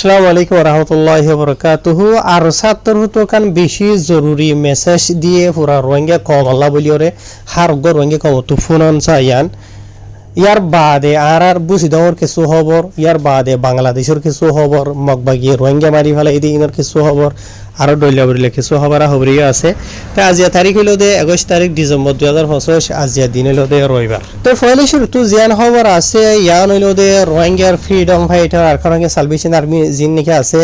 আসসালামু আলাইকুম রহমতুল্লাহি ওয়া বারাকাতুহু। আর ছাত্র তো কান বেশি জরুরি মেসেজ দিয়ে পুরা রোহিঙ্গা কম আল্লাহ বলিওরে হার গো রোহিঙ্গা কম তো ফোনন চাইয়ান ইয়ার বাদে আর বুঝি দেওয়ার কিছু খবর, ইয়ার বাদে বাংলাদেশের কিছু খবর, মগবাগিয়ে রোহিঙ্গা মারি ফেলে এই দিনের কিছু খবর, আরও ডইলা বলিলে কিছু খবরাখবরিও আছে। তো আজিয়া তারিখ হইল দে 21 তারিখ ডিসেম্বর 2025, আজিয়া দিন হইল দে রবিবার। তো ফলে শুরু তো জিয়ান খবর আছে ইয়ান হইল দে রোহিঙ্গার ফ্রিডম ফাইটার আর কারণে সালভেশন আর্মি জিন নাকি আছে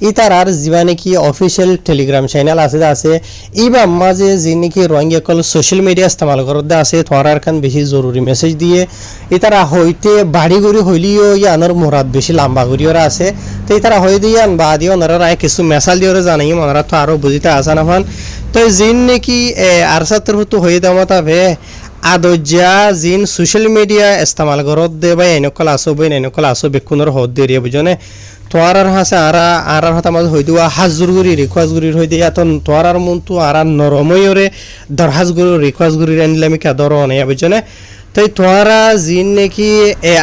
ইতার আর যিবা নাকি অফিসিয়াল টেলিগ্রাম চ্যানেল আছে ইবা মাঝে যিন নাকি রোহিঙ্গা কল সোশ্যাল মিডিয়া ইস্তেমাল করতে আছে তোমার খান বেশি জরুরি মেসেজ দিয়ে ইতারা হইতে বাড়ি গড়ি হইলিও ইয়ানোর মোরাদ বেশি লম্বা গড়িওরা আছে। তো ইতারা হয়ে দিয়ে বা দিয়ে ওনারা রায় কিছু মেসাল দিয়ে জানাই ওনারা তো আরও বুঝিতে আসা না ফান। তো জিন নাকি আর ছাত্র তো হয়ে দেওয়া তবে আদর্যা জিন সোশ্যাল মিডিয়া ইস্তেমাল করত দে বা এনেকল আসো বই এনেকল আসো বেকুনের হদ দিয়ে বুঝনে তোমার হাসে আর হাত মাঝে হয়ে দেওয়া হাজুর গুড়ি রিকোয়াজ গুড়ির হয়ে দিয়া তো তোমার মন তো আর নরময়রে দরহাজ গুড়ি রিকোয়াজ গুড়ির আনলে আমি কেদর অনেয়া বুঝনে। তো তোরা জিন নাকি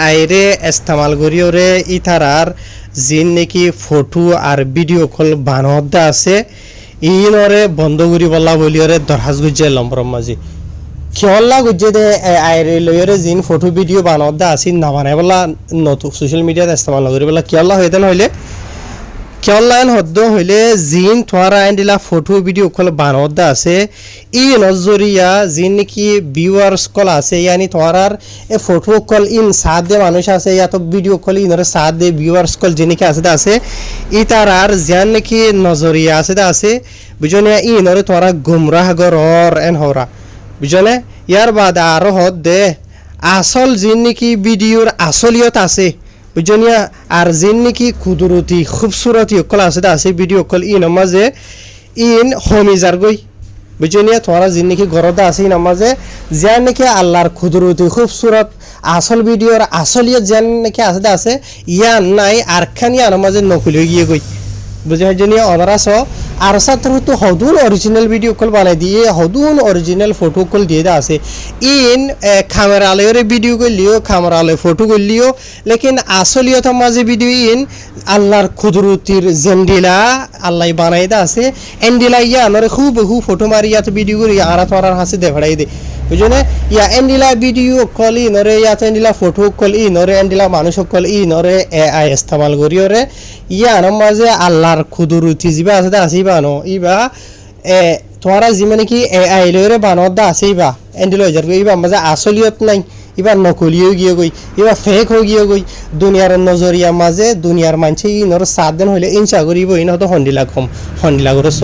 আইরে ইস্তেমাল করিওরে ইতারার জিন নাকি ফটো আর ভিডিও কল বানহদ্দা আছে ইনরে বন্ধ করি বলা বলিওরে দরহাজ গুজে লম্বর মাঝি কিয়ল্লা গুজে দে আইরে লইরে জিন ফটো ভিডিও বানহদ্দা আসি না বানাই বলা নতুন সোশ্যাল মিডিয়াতে ইস্তেমাল করি বলা কিয়ল্লা হইতে নহলে কেওলাইন হদ্দ হইলে জিন তোমার আইন দিলা ফটো ভিডিও কল বানহদ্দা আছে ই নজরিয়া জিন নাকি ভিউয়ার্স কল আছে ইয়ানি তোমার এ ফটো কল ইন সাথ দে মানুষ আছে ইয়া তো ভিডিও কল ইনরে সাথ দে ভিউয়ার্স কল যিনি কি আছে ই তার আর জিয়ান নাকি নজরিয়া আছে বুঝনে ইনরে তোমার গুমরাহ গরর এন হরা বুঝনে ইয়ার বাদ আরো হদ দে আসল জিন নাকি ভিডিওর আসলিয়ত আছে বুঝনিয়া আর জিন নাকি কুদরতি খুবসুরতি অকল আছে ভিডিও কল ই নামাজে ইন হমিজার গই বুঝনিয়া তোমার জিন নাকি গরদা আছে নামাজে জিয়ান নাকি আল্লাহর কুদরতি খুবসুরত আসল ভিডিওর আসলিয়ত জিয়ান নাকি আছে ইয়ান নাই আর খানিয়া নামাজে নকল হয়ে গিয়ে গই বুঝে জনিয়া অনারাস আর ছাত্র তো হদুন অরিজিনাল ভিডিও কল বানাই দিয়ে হদুন অরিজিনাল ফটো কল দিয়ে দা আছে ইন ক্যামেরা আলোরে ভিডিও করলিও ক্যামেরা আলো ফটো করলিও লেকিন আসলিয়ত মাঝে ভিডিও ইন আল্লাহর কুদরতির জেন্ডিলা আল্লাহ বানাই দা আছে এন্ডিলা ইয়া নরে খুব ফটো মারিয়া তো ভিডিও করি আর তোরার হাসি দেখাই দে বুঝনে ইয়া এন্ডিলা ভিডিও কল ই নরে ইয়া এন্ডিলা ফটো কল ই নরে এন্ডিলা মানুষ কল ই নরে এআই ইস্তেমাল করিওরে ইয়া মাঝে আল্লাহর কুদরতি জিবা আছে দা আসিবা নো ইবা তোরা জিমানে কি এআই লরে বানদা আসিবা এন্ডিলা যার ইবা মাঝে আসলিয়ত নাই ইবা নকলি হয়ে গিয়ে গই ইবা ফেক হয়ে গিয়ে গই দুনিয়ার নজরিয়া মাঝে দুনিয়ার মানছে ইনর 7 দিন হইলে ইনসা করিব ইন হতো হন্ডিলা করছ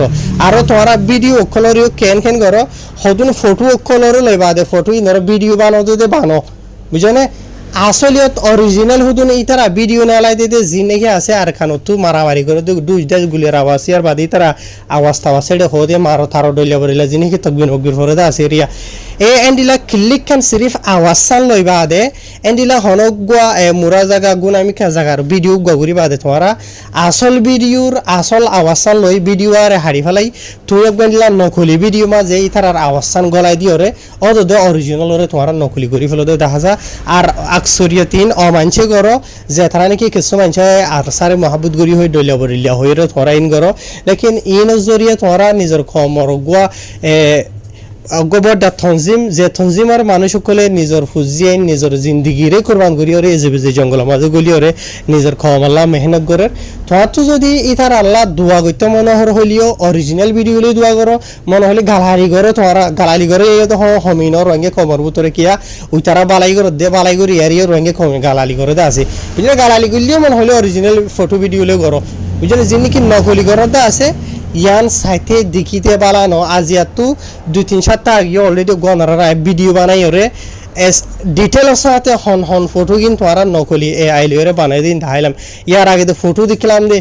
আর তোরা ভিডিও অকলরিও কেন করো হদুন ফটো অকলরও লইবা দে ফটো ইনর ভিডিও বানো দে বানো বুঝনে আসলিয়ত অরিজিনাল হুদুন ইতারা ভিডিও নালাই দে জিন নাকি আছে আর খানো তো মারামারি করে দুইটা গুলির আওয়াজ আর বাদে তারা আওয়াজ তাওয়া সেটা হদে মারো থারো ডইলা বরিলা জিনি কি তকবিন অগবির ফরদা আছে রিয়া এ এন্ডিলা ক্লিক খান সিরিফ আওয়াজ সান লইবা দে এন্ডিলা হনগুয়া মুরা জায়গা গুণ আমি কা জায়গার ভিডিও গগুরি বাদে তোরা আসল ভিডিওর আসল আওয়াজ সান লই ভিডিও আর হারি ফেলাই তুই একদিলা নকলি ভিডিও মাঝে ইতারার আওয়াজ সান গলাই দিওরে অদে অরিজিনাল রে তোরা নকলি করি ফেলো দে দেখা যা আর আকসরিয়তিন অমানছে করো যে তারা নাকি কিছু মানছে আর সারে মহাবুত গরি হয়ে ডইলা বরিলা হয়ে তোরা ইন করো লেকিন ইন জরিয়া তোরা নিজের খমর গুয়া গোবরদা তনজিম যে তনজিমার মানুষ সকলে নিজের ফুজিয়ে নিজের জিন্দিগিরে কোরবান করিওরে যে জঙ্গল মাঝে গলিওরে নিজের খমাল্লা মেহনত করে তোমার তো যদি ইতার আল্লাহ দোয়া করতে মনোহর হইলেও অরিজিনাল ভিডিও হলে দোয়া করো মনে হলে গালারি করে তোমার গালালি করে এই তো হমিন রঙে কমর ভিতরে কিয়া ওই তারা বালাই করে দে বালাই করে ইয়ারিও রঙে কমে গালালি করে দে আছে বুঝলে গালালি করলেও মনে হলে অরিজিনাল ফটো ভিডিও হলে করো বুঝলে যিনি কি নকলি করতে আছে ইয়ান সাইতে দেখিতে বালানো আজিয়াতো 2-3 সপ্তাহ আগে অলরেডি গণরা ভিডিও বানাই ওরে ডিটেলস সাথে হন ফটো কিন্তু আর নকলি এআই লরে বানাই দিন দেখাইলাম ইয়ার আগে তো ফটো দেখলাম দে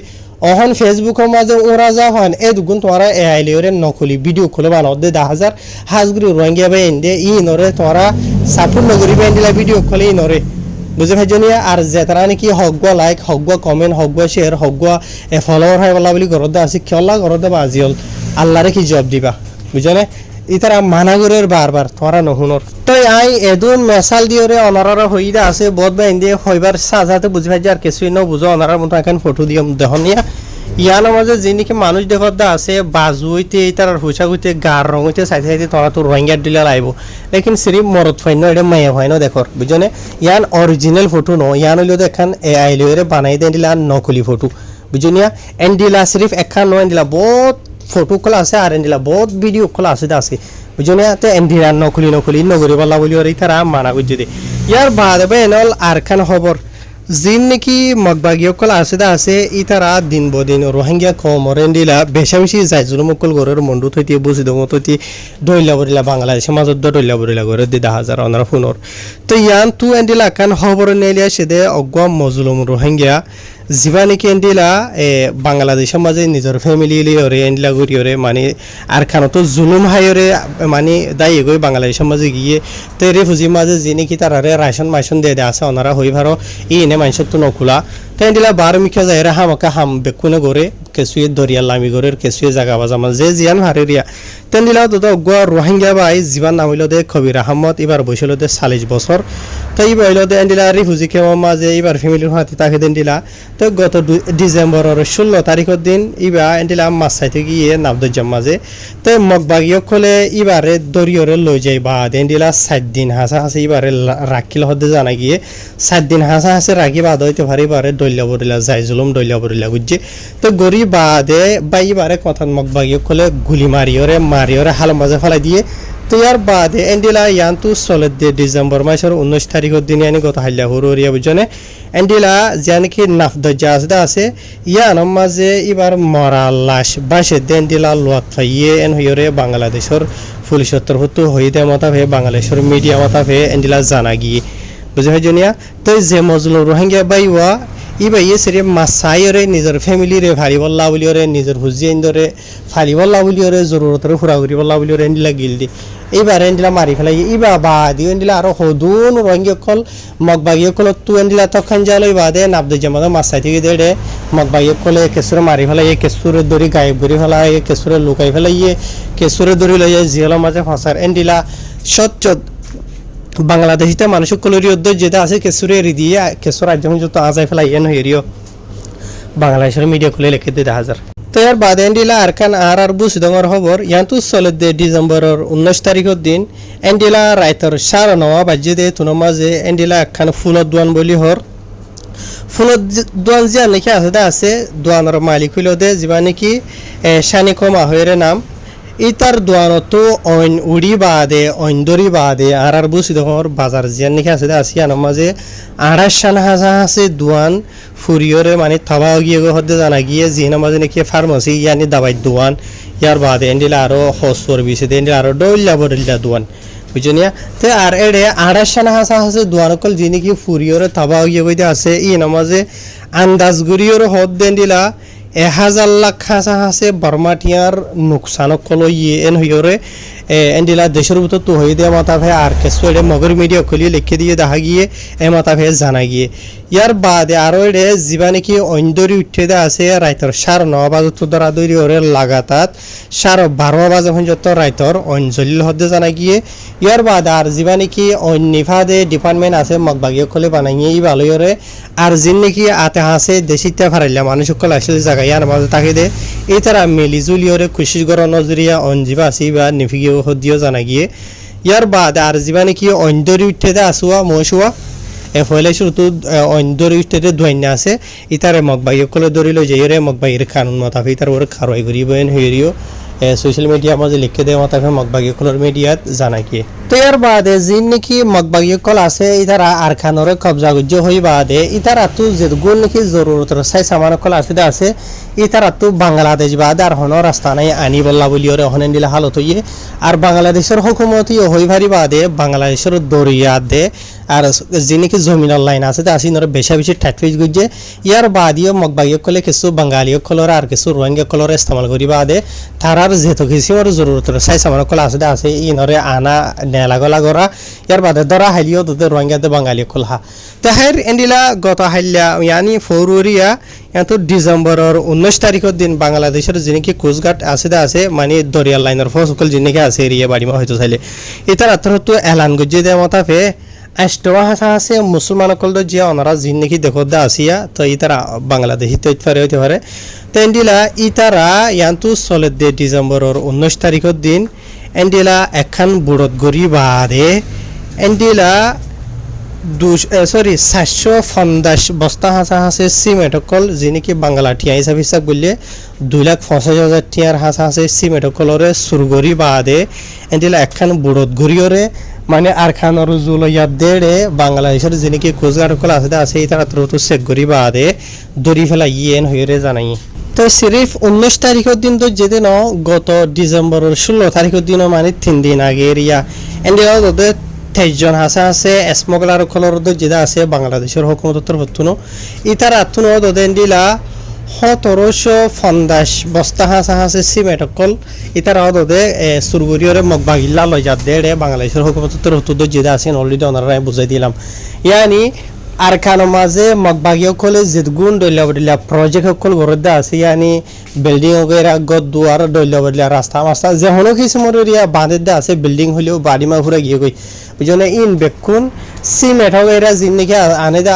অহন ফেসবুকের মাঝে ওরা যা হন এ দুগুণ তোরা এআই লরে নকলি ভিডিও খুলে বানাও দে 10,000 হাজগুরি রোহিঙ্গা বাই দে ই নরে তোরা সাপোর্ট নগরি বাই ভিডিও খুলে ই নরে বুঝে ভাইজনিয়া আর যে তারা নাকি হগুয়া লাইক হগুয়া কমেন্ট হগুয়া শেয়ার হগুয়া ফলোয়ার হয় বলা বলি ঘরতে আসি খেলা ঘরতে বাজিল আল্লাহরে কি জব দিবা বুঝনে ইতারা মানাগরের বারবার তোরা নহুনর তো আই এদুন মেসাল দিওরে অনারারা হইদা আছে বহুত বাইন দিয়ে হইবার সাজাতে বুঝি ভাই আর কিছুই ন বুঝো অনারার মতো এখন ফটো দিয়ে দেখনিয়া ইয়ানোর মাঝে যিনিকি মানুষ দেখতে আছে বাজু হইতে তার হুসা হইতে গার রং হইতে চাইতে চাইতে তোরা তো রোহিঙ্গার দিলে লাইব লেকিন সিরিফ মরদ ফাইন এটা মায়া হয় না দেখর বুঝনে ইয়ান অরিজিনাল ফটো ন ইয়ান হইলেও দেখান এআই লইরে বানাই দেন দিলা নকলি ফটো বুঝনিয়া এন্ডিলা সিরিফ একখান ন এন্ডিলা বহুত ফটো কলা আছে আর এন্ডিলা বহুত ভিডিও কলা আছে বুঝনিয়া তে এন্ডিলা নকলি নগরী বলা বলি আর তারা মানা বুঝি দে ইয়ার বাদে বেনল আর খান খবর জিন নাকি মগবাগীয়কল আছে ইতারা দিন বদিন রোহিঙ্গা কমরেন্ডিলা বেশাবেশি যাই জুলুমকল গরের মন্ডু থইতে বুঝি দম তৈতি দইলা বরিলা বাংলাদেশের মাজত দইলা বরিলা গরে দি 10,000 অনারা ফোনর তো ইয়ান তু এন্ডিলা কান খবর নেলিয়া সেদে অগম মজলুম রোহিঙ্গা জিবা নাকি এন্ডিলা বাংলাদেশের মাঝে নিজের ফ্যামিলি লিওরে এন্ডিলা গরিয়রে মানে আর খানতো জুলুম হাইরে মানে দায়ী গই বাংলাদেশের মাঝে গিয়ে তো রেফুজি মাঝে যে নাকি তারারে রাশন মাইশন দিয়ে আছে ওনারা হই ভারো এই এনে মানুষের তো নখোলা তো এন্ডিলা বারো মিখা যায় হামাকা হাম বেকুনে গড়ে কেসুয়ে দরিয়া লামি গড়ের কেসুয়ে জাগা বাজা মাঝে যে জিয়ান হারেরিয়া তেন্দিলা তো গোয়া রোহিঙ্গা বাই জীবান নাম হইল দে কবির আহমদ এবার বসিল দে 40 বছর তো এইবার হইল দে এন্ডিলা রিফুজি কেমন মাঝে এবার ফ্যামিলির হাতে তাকে দেন দিলা তো গত ডিসেম্বরের 16 তারিখের দিন ইবা এন্ডিলা মাছ চাইতে গিয়ে নাবদুজ্জাম মাঝে তো মগবাগীয় খোলে ইবারে দরিয়রে লই যাই বা এন্ডিলা 7 দিন হাসা হাসি ইবারে রাখিল হতে জানা গিয়ে 7 দিন হাসা হাসি রাখি বাদ হইতে পারে ইবারে দইলা বরিলা যাই জুলুম দইলা বরিলা গুজে তো গরি বাদে বা ইবারে কথা মগবাগীয় খোলে গুলি মারিয়রে হাল মাঝে ফেলাই দিয়ে তো ইয়ার বাদে এন্ডিলা ইয়ান্তু চলে দিয়ে ডিসেম্বর মাসের 19 তারিখের দিনে আনি গত হাইলা হরিয়া বুঝনে এন্ডিলা জানকি নাফদজ্জা আছে ইয়ানোর মাঝে এবার মরা লাশ বাসে এন্ডিলা লোয়াত ফাইয়ে এন হইরে বাংলাদেশের পুলিশের তরফ হই দে মতা ভে বাংলাদেশের মিডিয়া মতা ভে এন্ডিলা জানা গিয়ে বুঝে হয় জনিয়া তো যে মজলুম রোহিঙ্গা বাইওয়া ইবাইয়ে সেরে মাসাইরে নিজের ফ্যামিলিরে ভারি বল্লা বলিওরে নিজের হুজিয়েন্দরে ফালি বল্লা বলিওরে জরুরতরে ফুরাগুরি বল্লা বলিওরে এন্ডিলা গিলদি এইবার এন্ডিলা মারি ফেলাই ইবা বাদি এন্ডিলা আরো হদুন রোহিঙ্গা মগবাগীয় কল তু এন্ডিলা তখন জালো বাদে নাবদুজ্জামাদ মাসাই থেকে দেড়ে মগবাগীয় কলে কেসুরে মারি ফেলাই কেসুরে দড়ি গায়েব করি ফেলাই কেসুরে লুকাই ফেলাই কেসুরে দড়ি লইয়া জিয়ালের মাঝে ফাঁসার এন্ডিলা সচ্চদ বাংলাদেশিতে মানুষের কলরি উদ্যোগ যেটা আছে কেসুরে এরি দিয়ে কেসুর রাজ্য যত আজাই ফেলাই এন হইরিও বাংলাদেশের মিডিয়া খুলে লিখে দিয়ে 10,000 তো এর বাদে এন্ডিলা আরকান আর বুসিদঙ্গর খবর ইয়ান্তু চলে দে ডিসেম্বরের 19 তারিখের দিন এন্ডিলা রাইতর 9:30 বাজে দে তুনো মাঝে এন্ডিলা একখান ফুলত দোয়ান বলি হর ফুলত দোয়ান যে নাকি আছে দোয়ানের মালিক হইল দে যিবা নাকি শানি কমা হইরে নাম ইতার দোয়ানতো অইন উড়ি বাদে অইন্দরি বাদে আর বুসিদঙ্গর বাজার জিয়ান নাকি আছে আসিয়ানোর মাঝে 2,500 আছে দোয়ান ফুরিয়রে মানে থাবা গিয়ে হতে জানা গিয়ে জিনের মাঝে নাকি ফার্মাসি ইয়ানি দাবাই দোয়ান ইয়ার বাদে এন্ডিলা আরো হসর বিছে এন্ডিলা আরো ডইলা বড়িলা দোয়ান বুঝনিয়া তে আর এড়ে 2,500 আছে দোয়ান কল যিনি কি ফুরিয়রে থাবা গিয়ে কইতে আছে ই নামাজে আন্দাজ গুরিয়র হদ দেন্ডিলা 1,000 লাখ হাসা হাসে বর্মাটিয়ার নুকসান কলো ইয়ে এন হইরে এন্ডিলা দেশের ভিতর তো হয়ে দেওয়া মাথা ভাই আর কেসু এটা মগর মিডিয়া খুলিয়ে লিখে দিয়ে দেখা গিয়ে এ মাথা ভাই জানা গিয়ে ইয়ার বাদে আরও এটা যিবা নাকি অইন্দরি উঠে দেওয়া আছে রাইতর 9:30 বাজত ধরা দৈরি ওরে লাগাতার 12:30 বাজে পর্যন্ত রাইতর অঞ্জলিল হতে জানা গিয়ে ইয়ার বাদে আর যিবা নাকি অন্যফাদে ডিপার্টমেন্ট আছে মগবাগীয় খুলে বানাইয়ে ই ভালোই ওরে আর যিন নাকি আতে হাসে দেশিতে ফারাইলা মানুষ সকল আসলে জায়গা ইয়ার মাঝে তাকে দে এই তারা মিলিজুলি ওরে খুশি গর নজরিয়া অঞ্জিবা আসি বা নিফিগিয়ে হদিও জানা গিয়ে ইয়ার বাদ আর যিবা নাকি অন্দরি উঠে দে আসুয়া মশুয়া এফলে শুধু অন্দরি উঠে দোয়াইনা আছে ইতারে মগবাগীয় কলে দরি লই যাইরে মগবাগীর কানুন মতাফি তার ওরে খারোই করিব এন হইরিও সোশ্যাল মিডিয়া মাঝে লিখে দেওয়া মতাফে মগবাগীয় কলের মিডিয়াত জানা গিয়ে তো এর বাদে যিন নাকি মগবাগীয় কল আছে ইতারা আর খানরে কবজা গুজ্জ হই বাদে ইতারা তো যে গুণ নাকি জরুরতর সাই সামান কল আছে ইতারা তো বাংলাদেশ বাদে আর হন রাস্তা নাই আনি বল্লা বলি ওরে হনেন দিলে হালত হইয়ে আর বাংলাদেশের হুকুমতি হই ভারি বাদে বাংলাদেশের দরিয়া দে আর যিনি কি জমিনের লাইন আছে তা আসি নরে বেশা বেশি ঠাট ফিজ গুজে ইয়ার বাদিও মগবাগিও কলে কিছু বাঙালিও কলর আর কিছু রোহিঙ্গা কলর ইস্তেমাল করি বাদে তারার যেহেতু কিসিমর জরুরত সাই সামান কল আছে আছে ই নরে আনা নেলাগলা গরা ইয়ার বাদে ধরা হাইলিও দুতে রোহিঙ্গাতে বাঙালিও কল হা তাহের এন্ডিলা গত হাইলিয়া ইয়ানি ফৌরুরিয়া এত ডিসেম্বরের 19 তারিখের দিন বাংলাদেশের যিনি কি কোস্টগার্ড আছে মানে দরিয়ার লাইনের ফসকল যিনি কি আছে এরিয়া বাড়ি হয়তো চাইলে এটার আত্মহত্য এলান গজ্জে দেওয়া মতাফে আষ্টवा হাসা আছে মুসলমান কল যে ওনারা যিনি নাকি দেখো দা আসিয়া তো ইতারা বাংলাদেশি তো হইতে পারে তো এন্ডিলা ইতারা ইয়ান্তু চলে দে ডিসেম্বরের 19 তারিখের দিন এন্ডিলা একখান বুড়ত গড়ি বাদে এন্ডিলা 750 বস্তা হাসা আছে সিমেন্ট কল যিনি কি বাংলা টিয়া হিসাব বললে 2,50,000 টিয়ার হাসা আছে সিমেন্ট কলরে সুরগরি বাদে এন্ডিলা একখান বুড়ত গড়িওরে মানে আর খান আর জুল ইয়াদ দেড়ে বাংলাদেশের যিনি কি কোস্টগার্ড কল আছে এই তারা তো চেক করি বাদে দড়ি ফেলা ইয়েন হয়ে জানাই তো সিরিফ 19 তারিখের দিন তো যেদিন গত ডিসেম্বরের 16 তারিখের দিন মানে 3 দিন আগে এরিয়া এন্ডিলা 23 জন হাসা আছে স্মগলার কলর যেটা আছে বাংলাদেশের হুকুমত তরফতুনো ইতার আতুনো দদেন্ডিলা 1750 বস্তা হাসা আছে সিমেন্ট কল ইতার দদে সুরগুরিয়রে মগবাগিল্লা লই যা দেড়ে বাংলাদেশের হুকুমত তরফতুনো যেটা আছে অলরেডি ওনারা বুঝাই দিলাম ইয়ানি আর খানো মাঝে মগবাগিও কলে জিদগুন দইলা প্রজেক্ট কল গরদা আছে ইয়ানি বিল্ডিং ওগেরা গদ দুয়ার দইলা রাস্তা মাস্তা যে হনো কিছু মরিয়া বাঁধে দা আছে বিল্ডিং হলেও বাড়ি মা ঘুরে গিয়ে গই বুঝনে ইন বেকুন সিমেন্ট ওগেরা জিন্নিকে আনে দা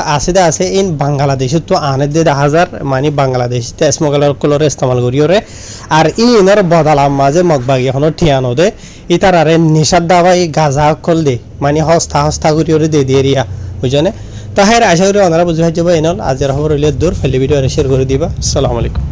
আছে ইন বাংলাদেশে তো আনে দে হাজার মানে বাংলাদেশতে স্মগলার কলরে ইস্তেমাল করিওরে আর ইনর বদলাম মাঝে মগবাগি এখনো ঠিয়ানো দে ইতারারে নিষাদ দাবাই গাজা কল দে মানে হস্তা করিওরে দে দিয়া বুঝনে তাহের আশা করি ওনারা বুঝে যাবো এনল আজের খবর হইলে দূর ফেলে ভিডিও শেয়ার করে দিবা। আসসালামু আলাইকুম।